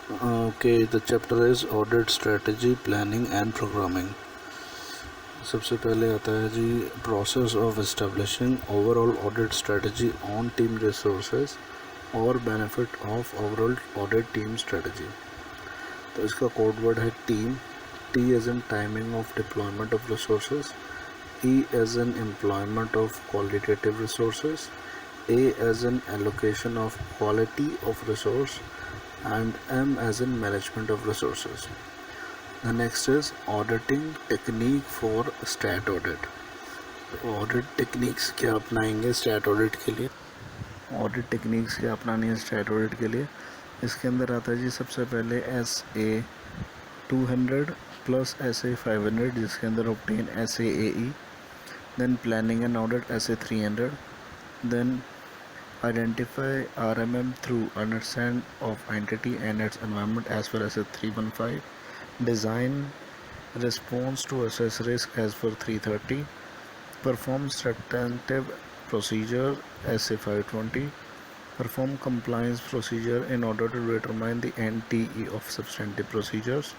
Okay, the chapter is Audit Strategy, Planning and Programming. सबसे पहले आता है जी process of establishing overall audit strategy on team resources और benefit of overall audit team strategy. तो इसका कोड वर्ड है team, T as in timing of deployment of resources, E as in employment of qualitative resources, A as in allocation of quality of resources, and M as in management of resources. The next is auditing technique for stat audit. Audit techniques क्या अपनाएंगे stat audit के लिए? Audit techniques क्या अपनानी है stat audit के लिए? इसके अंदर आता है जी सबसे पहले SA 200 plus SA 500 जिसके अंदर obtain SAAE, then planning and audit SA 300, then identify RMM through understand of entity and its environment as per as 315, design response to assess risk as per 330, perform substantive procedure as 520, perform compliance procedure in order to determine the NTE of substantive procedures,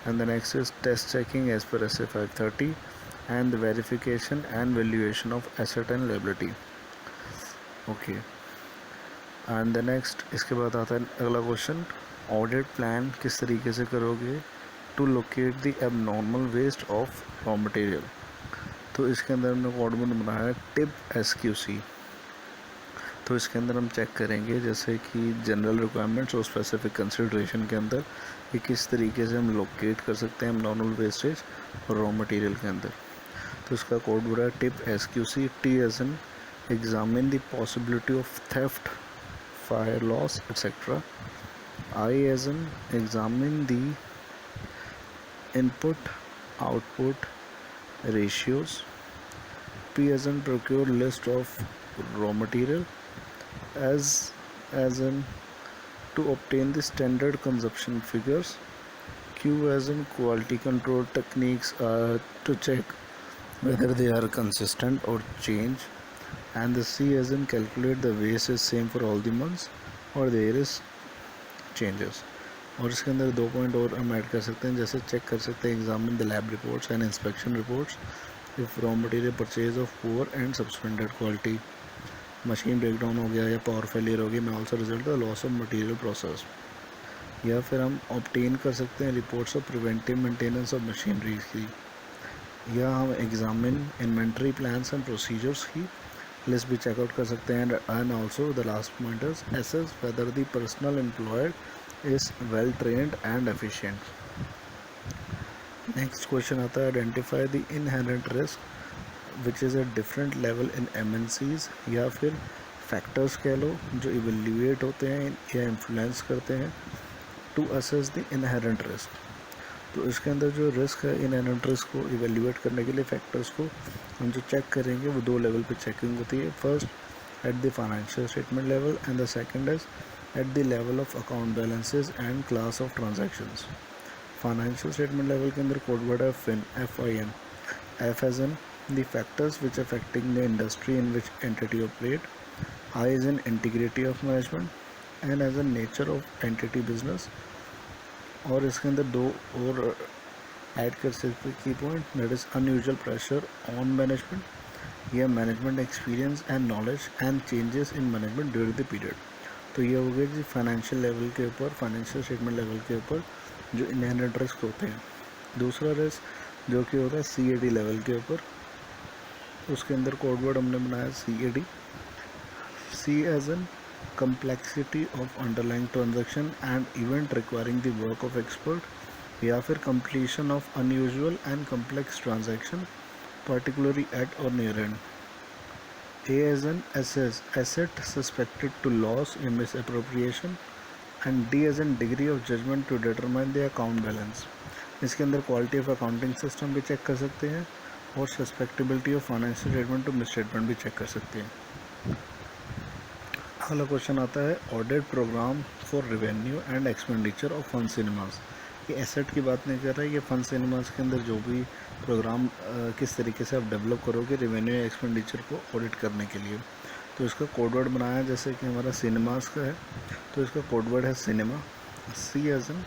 and the next is test checking as per SA 530 and the verification and valuation of asset and liability. Okay and the next इसके बाद आता है अगला question, audit plan किस तरीके से करोगे to locate the abnormal waste of raw material. तो इसके अंदर हमने कोड में बनाया है टिप SQC। तो इसके अंदर हम चेक करेंगे जैसे कि जनरल रिक्वायरमेंट्स और स्पेसिफिक कंसिडरेशन के अंदर कि किस तरीके से हम लोकेट कर सकते हैं एबनॉर्मल वेस्टेज और रॉ मटेरियल के अंदर। तो इसका कोड बना है tip SQC, T as in examine the possibility of theft, fire loss, etc. I as in examine the input output ratios. P as in procure list of raw material. As in to obtain the standard consumption figures. Q as in quality control techniques to check whether they are consistent or change. And the C as in calculate the waste is same for all the months or there is changes. और इसके अंदर 2 point और हम add कर सकते हैं, जैसे check कर सकते हैं examine the lab reports and inspection reports if raw material purchase of poor and suspended quality, machine breakdown हो गया या पावर फेलियर हो गई में also result the loss of material process. या फिर हम ऑब्टेन कर सकते हैं reports of preventive maintenance of machinery की, या हम examine inventory plans and procedures की लिस्ट भी चेकआउट कर सकते हैं। And also the last point is assess whether the personnel employed is well trained and efficient. Next question आता है identify the inherent risk which is a different level in MNCs, या फिर factors कह लो जो evaluate होते हैं या influence करते हैं to assess the inherent risk. तो इसके अंदर जो रिस्क है इनहेरेंट रिस्क को इवेल्यूएट करने के लिए फैक्टर्स को हम जो चेक करेंगे वो 2 लेवल पे चेकिंग होती है। First at the financial statement level and the second is at the level of account balances and class of transactions. Financial statement level के अंदर कोड वर्ड है FIN, FIN, F as in the factors which affecting the industry in which entity operate, I as in integrity of management, N as in nature of entity business. और इसके अंदर 2 और add कर सकते की point, that is unusual pressure on management या management experience and knowledge and changes in management during the period. तो ये हो गया जी फाइनेंशियल लेवल के ऊपर, फाइनेंशियल स्टेटमेंट लेवल के ऊपर जो इनहेरेंट रिस्क होते हैं। दूसरा रिस्क जो कि होता है CAD लेवल के ऊपर, उसके अंदर कोड वर्ड हमने बनाया CAD, C as in complexity of underlying transaction and event requiring the work of expert, या फिर completion of unusual and complex transaction particularly at or near end. A as an asset suspected to loss in misappropriation, and D as in degree of judgment to determine the account balance. इसके अंदर quality of accounting system भी check कर सकते हैं और susceptibility of financial statement to misstatement भी check कर सकते हैं। अगला क्वेश्चन आता है audit program for revenue and expenditure of Fun Cinemas. ये एसेट की बात नहीं कर रहा है, ये फन सिनेमास के अंदर जो भी प्रोग्राम किस तरीके से आप डेवलप करोगे रेवेन्यू या एक्सपेंडिचर को ऑडिट करने के लिए। तो इसका कोड वर्ड बनाया है जैसे कि हमारा सिनेमास का है, तो इसका कोड वर्ड है cinema, C as in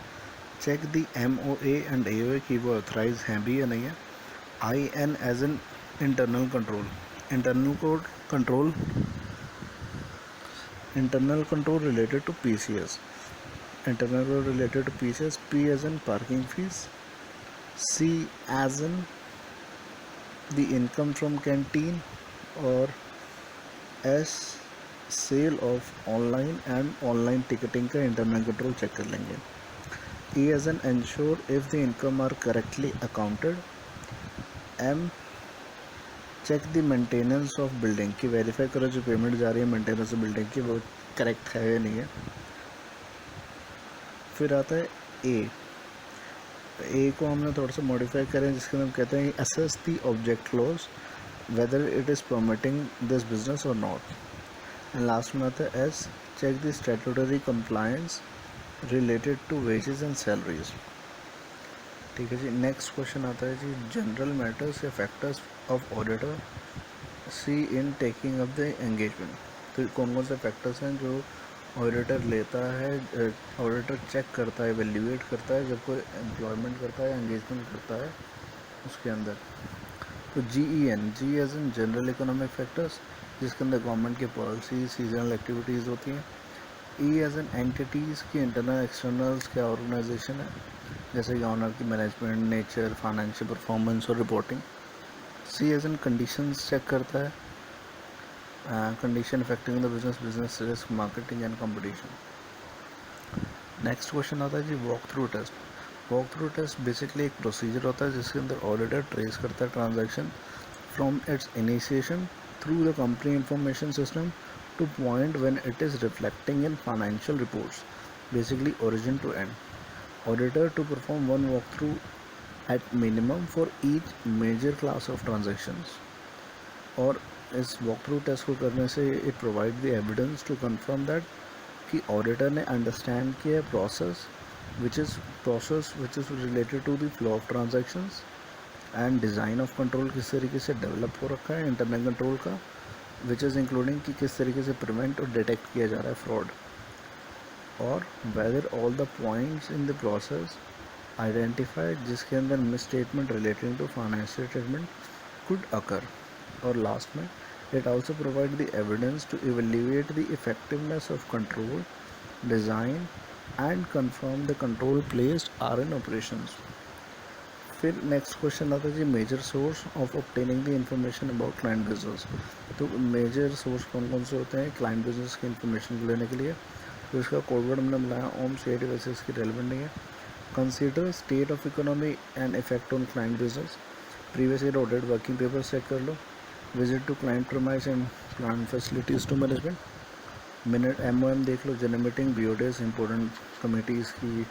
check the MOA and AOA की वो ऑथराइज हैं भी या नहीं है. IN as in internal control. Internal control related to PCS. Internal control related to PCS. P as in parking fees. C as in the income from canteen, or S sale of online and online ticketing का internal control check कर लेंगे. E as in ensure if the income are correctly accounted. M check the maintenance of building की verify करो जो payment जा रही है maintenance of building की वो करेक्ट है या नहीं है. फिर आता है ए को हमने थोड़ा सा मॉडिफाई करें जिसके अंदर हम कहते हैं assess the object clause whether it is permitting this business और नॉट. एंड लास्ट में आता है S check the statutory compliance related to wages and salaries. ठीक है जी. नेक्स्ट क्वेश्चन आता है जी जनरल मैटर्स या factors of auditor see in taking up the engagement. तो कौन कौन से फैक्टर्स हैं जो ऑडिटर लेता है, ऑडिटर चेक करता है, एवेल्यूएट करता है जब कोई एम्प्लॉयमेंट करता है, एंगेजमेंट करता है उसके अंदर. तो G as in general economic factors जिसके अंदर गवर्नमेंट की पॉलिसी, सीजनल एक्टिविटीज़ होती हैं. ई एज इन एंटिटीज़ की इंटरनल एक्सटर्नल्स क्या ऑर्गेनाइजेशन है जैसे कि ऑनर की मैनेजमेंट, नेचर, फाइनेंशियल परफॉर्मेंस और reporting. C as in conditions check करता है, condition affecting the business risk, marketing and competition. Next question आता है जी walk through test. Walk through test basically एक प्रोसीजर होता है जिसके अंदर ऑडिटर ट्रेस करता है transaction from its initiation through the company information system to point when it is reflecting in financial reports, basically origin to end. Auditor to perform one walkthrough at minimum for each major class of transactions. और इस walkthrough test को करने से it provide the evidence to confirm that कि auditor ने understand किया process which is related to the flow of transactions and design of control किस तरीके से develop हो रखा है internal control का, which is including कि किस तरीके से prevent और detect किया जा रहा है fraud, और whether all the points in the process identified जिसके अंदर misstatement relating to financial statement could occur. और last में it also provide the evidence to evaluate the effectiveness of control design and confirm the control placed are in operations. फिर next question आता है जी major source of obtaining the information about client business. तो major source कौन कौन से होते हैं क्लाइंट बिजनेस की इंफॉर्मेशन को लेने के लिए. तो इसका कोडवर्ड हमने बनाया ओम सी वैसे इसकी रेलिवेंट नहीं है. Consider state of economy and effect on client business. Previous year audit working papers check कर लो. Visit to client premise and plant facilities to management. Minute MOM देख लो. General meeting, BODs, important committees की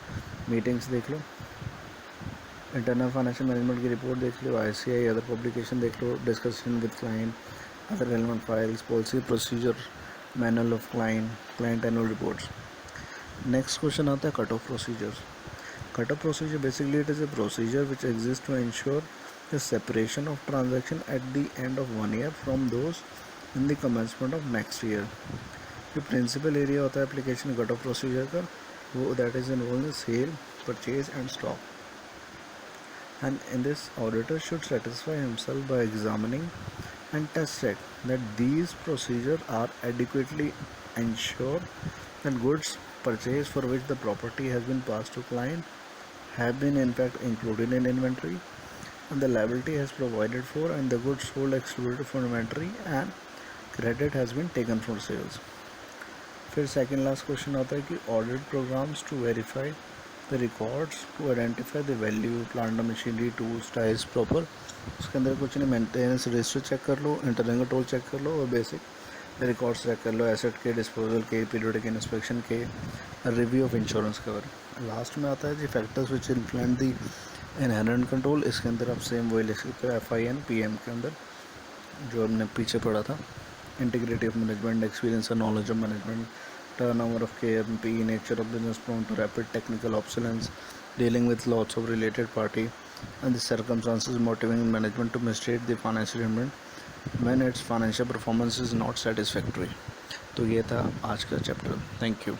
meetings देख लो. Internal financial management की report देख लो. ICI अदर पब्लिकेशन देख लो. Discussion with client, other relevant files, policy procedure, manual of client annual reports. Next question आता है cut off procedures. Cut off procedure basically it is a procedure which exist to ensure the separation of transaction at the end of 1 year from those in the commencement of next year. जो principal area होता है application cut off procedure का वो that is involve in sale, purchase and stock. And in this, auditor should satisfy himself by examining and test check that these procedures are adequately ensure that goods purchased for which the property has been passed to client have been in fact included in inventory and the liability has provided for and the goods sold excluded from inventory and credit has been taken for sales. फिर second last question आता है कि audit programs to verify the records to identify the value, plant machinery, tools, tiles proper. उसके अंदर कुछ नहीं, maintenance register check कर लो, internal control check कर लो और बेसिक रिकॉर्ड्स चेक कर लो, एसेट के, डिस्पोजल के, पीरियोडिक इंस्पेक्शन के, review of insurance cover. Last में आता है जी factors which influence the inherent control. इसके अंदर आप सेम वही लिख सकते हो FIN PM के अंदर जो हमने पीछे पढ़ा था. Integrity of management, experience and knowledge of management, turnover of KMP, nature of business prone to rapid technical obsolescence, dealing with lots of related party, and the circumstances motivating management to mistreat the financial statement when its financial performance is not satisfactory. तो ये था आज का chapter. Thank you.